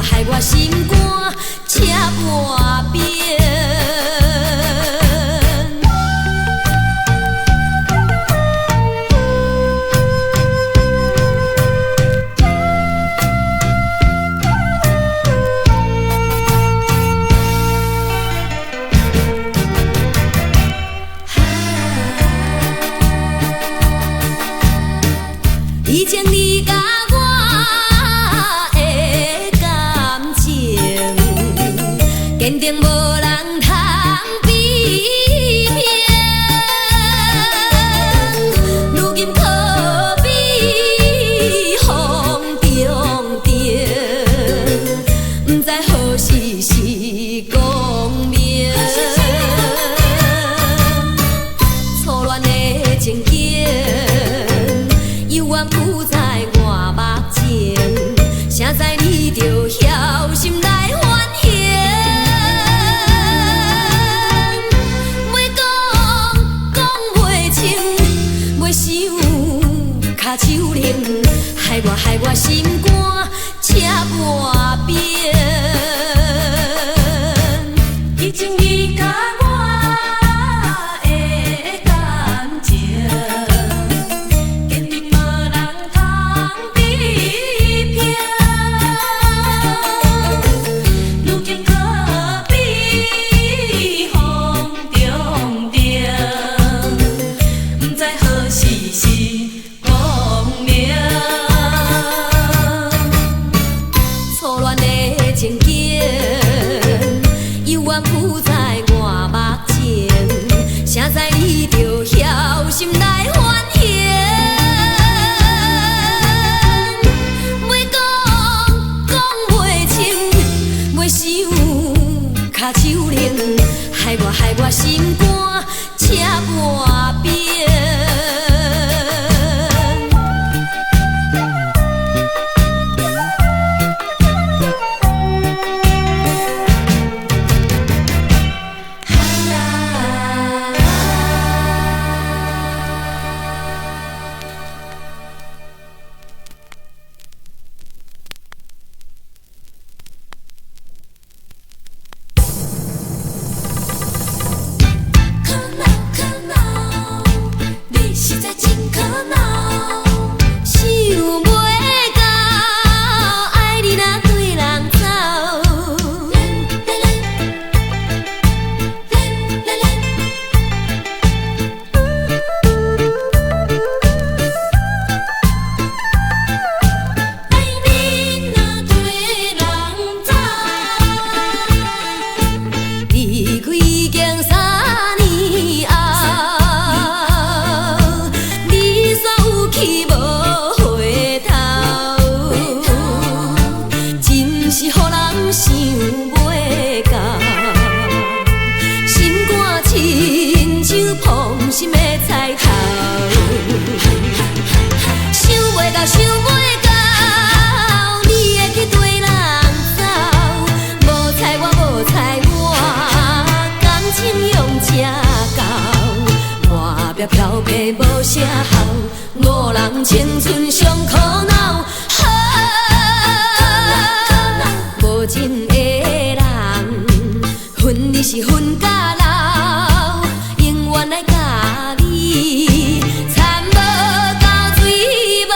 害我心肝车半边。以前你甲我的感情，坚定无人通比拼。如今可比风中灯，不知何时是光明。错乱的情景。犹原浮在我目前，谁知你着晓心来反省。讲袂清，袂想脚手冷，害我心肝车半边。以前你甲我的感情。情景犹原浮在我目前，谁知你着晓心来反省。讲袂清，袂想脚手冷，害我心肝车半边。心的菜头，想袂到，想袂到，你会去对人走，无睬我，感情用这厚，换壁漂泊无啥效，五人青春上苦恼，无情的人，恨你是恨甲老，永远来。惨无到水无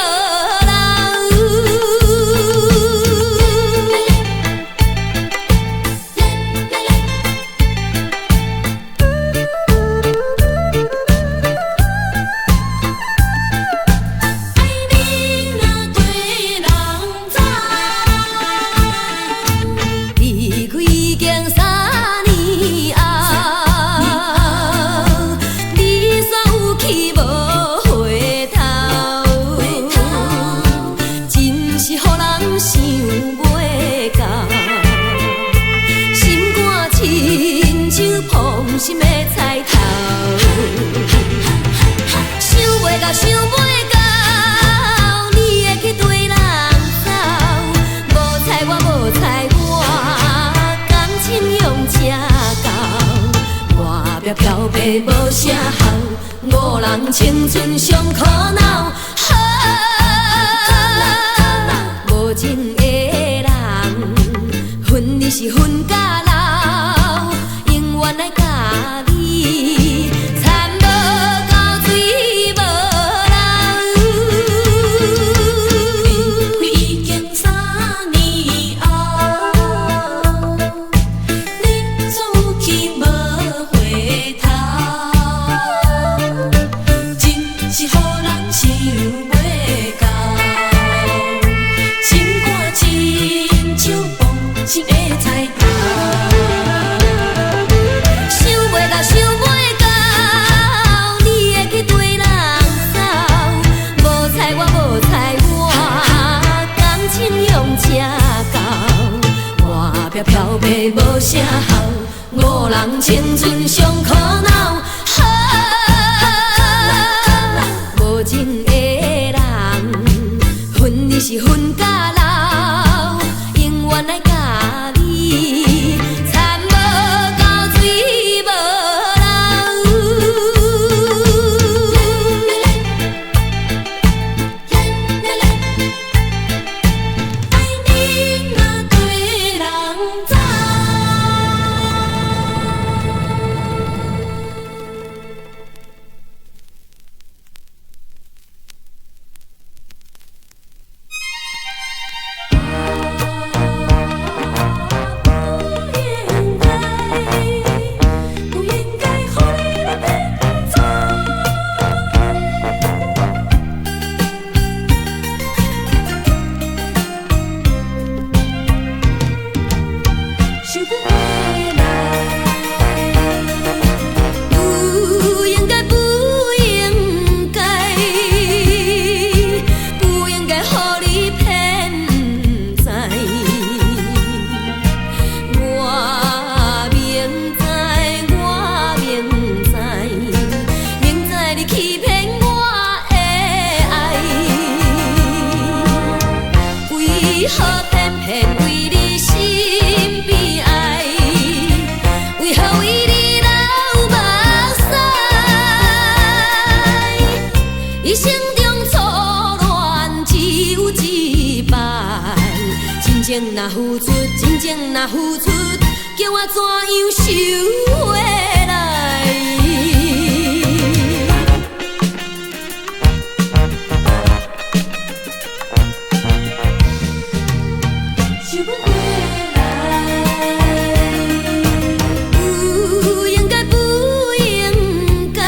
心的菜头，想袂到，想袂到，你会去对人走，无睬我，感情用这厚，外壁漂泊无啥效，五人青春上苦恼，无情的人。你是分甲老，永远来甲你，田无够水无流。已经3年后，你出去无回头，真是予人想袂到。心肝亲像放心的菜头，想袂到，想袂到，你会去对人走，无采我，无采我，感情用这厚，外表漂白无啥效，五人青春上苦恼。无情的人，分你是分甲老，永远来甲你，田无够水无流。爱你若对人走。不应该予你来骗走。想不回来，不应该，不应该，不应该予你骗知。我明知，我明知，明知你欺骗我的爱，为何偏偏为你心悲哀？为何为你流目屎？一生中错恋只有一摆，真情若付出，真情若付出，叫我怎样收回来？想不回来，不应该，不应该，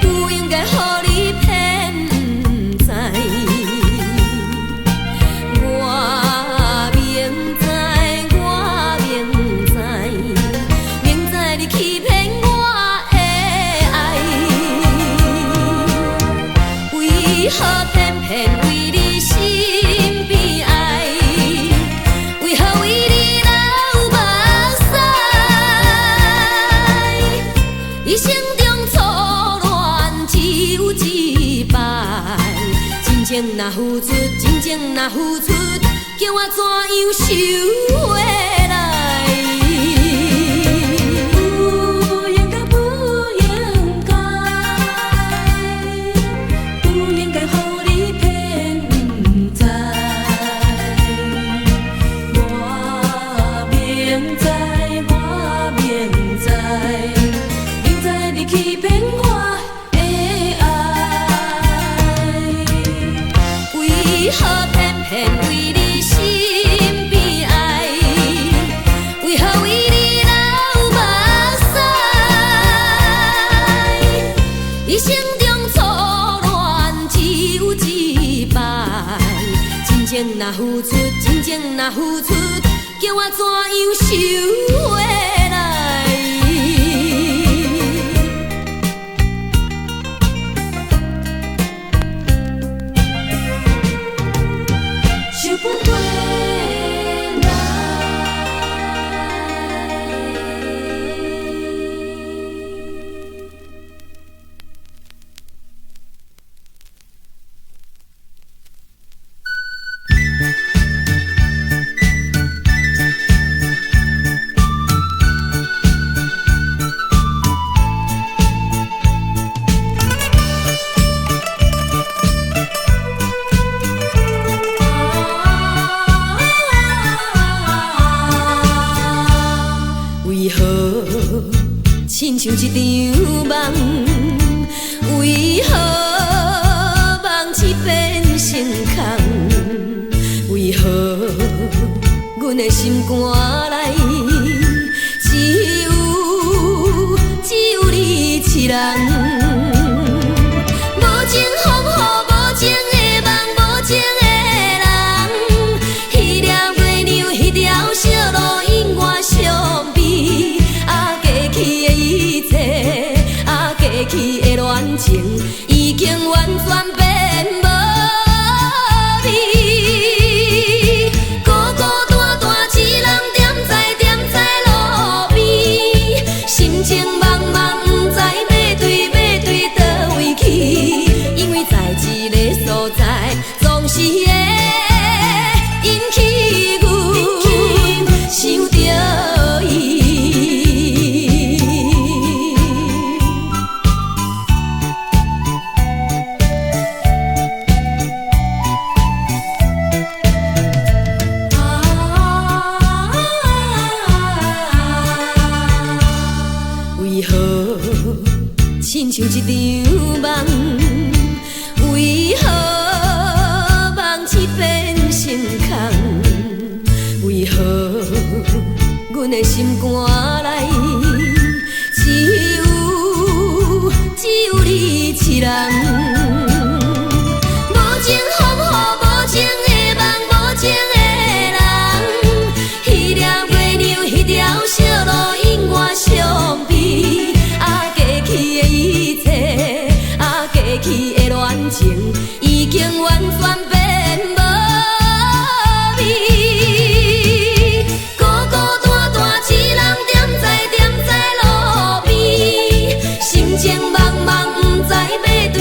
不应该予你骗知。我明知，我明知，明知你欺骗我的爱，为何偏偏为你心悲哀？为何为你流目屎？一生中错恋只有一摆，真情若付出，真情若付出，叫我怎样收回来？不应该，不应该，不应该予你骗知。我明知，我明知，明知你欺骗我的爱，为何偏偏为你心悲哀？为何为你流目屎？一生中错恋只有一摆，真情若付出，真情若付出，叫我怎样收回来？想不回来。像一场梦，为何梦痴变成空？为何阮的心肝内只有你一人？无情风雨，无情的梦，无情的人，彼粒月亮，彼条小路，永远相悲。过去的一切，过去的恋情，已经完全变无味。孤孤单单一人踮在路边，心情茫茫，不知要对倒位去。因为在一个所在，总是会引起阮想着伊。为何亲像一场梦？为何梦痴变成空？为何阮的心肝内只有你一人？无情风雨，无情的梦，无情的人，彼粒月亮，彼条小路，永远相悲。过去的一切，过去的恋情，已经完全变无味。孤孤单单一人踮在路边，心情茫茫，不知要对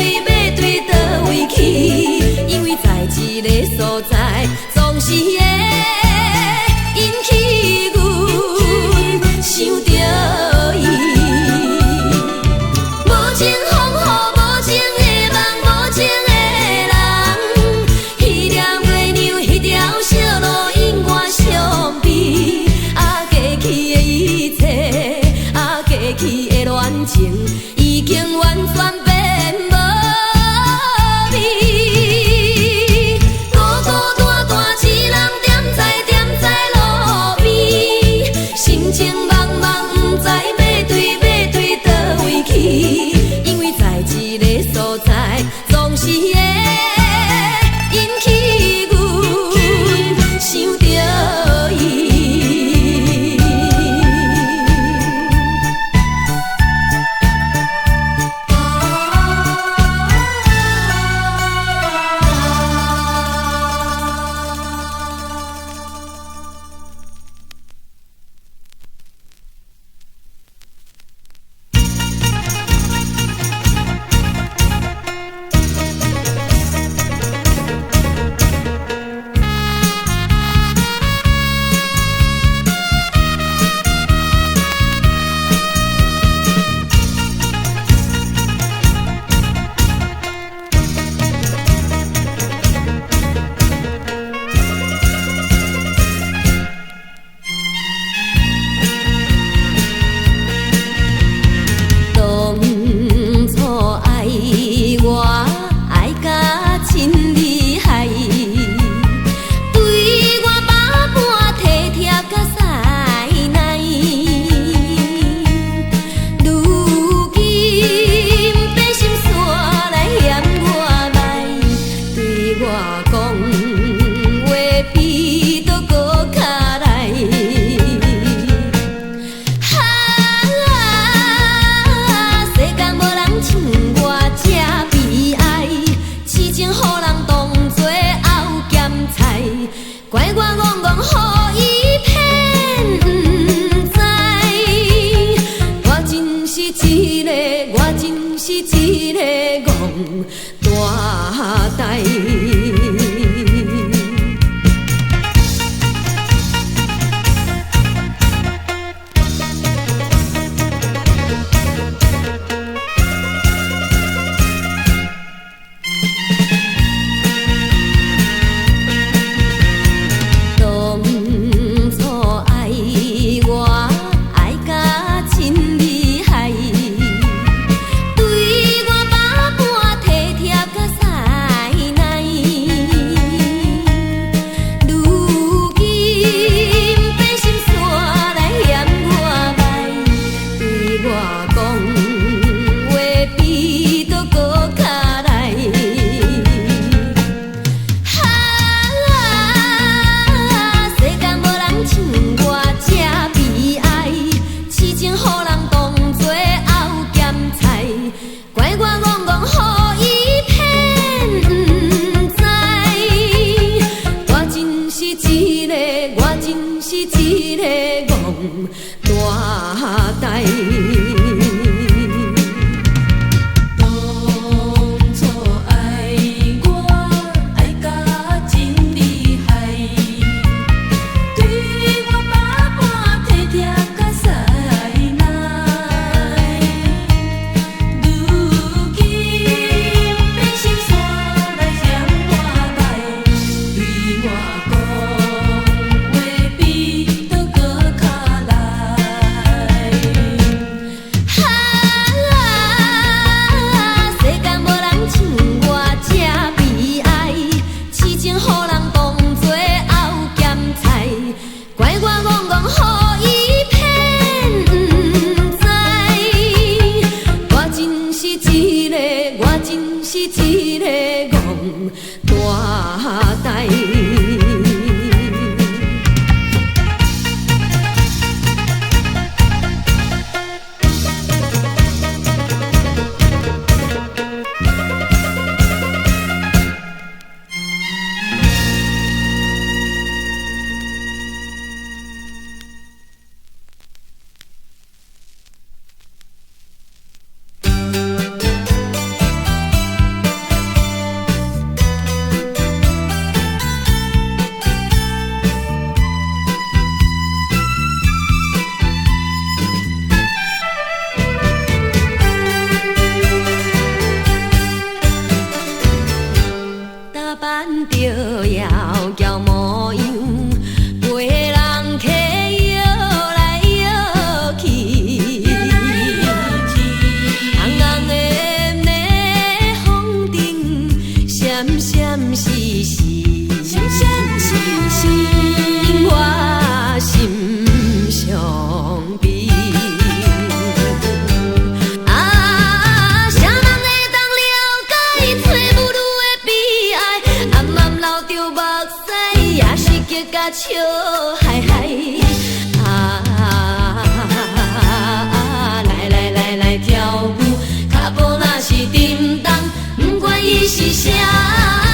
是一个戆大台。笑嗨嗨来跳舞，脚步若是沉重，不管伊是啥。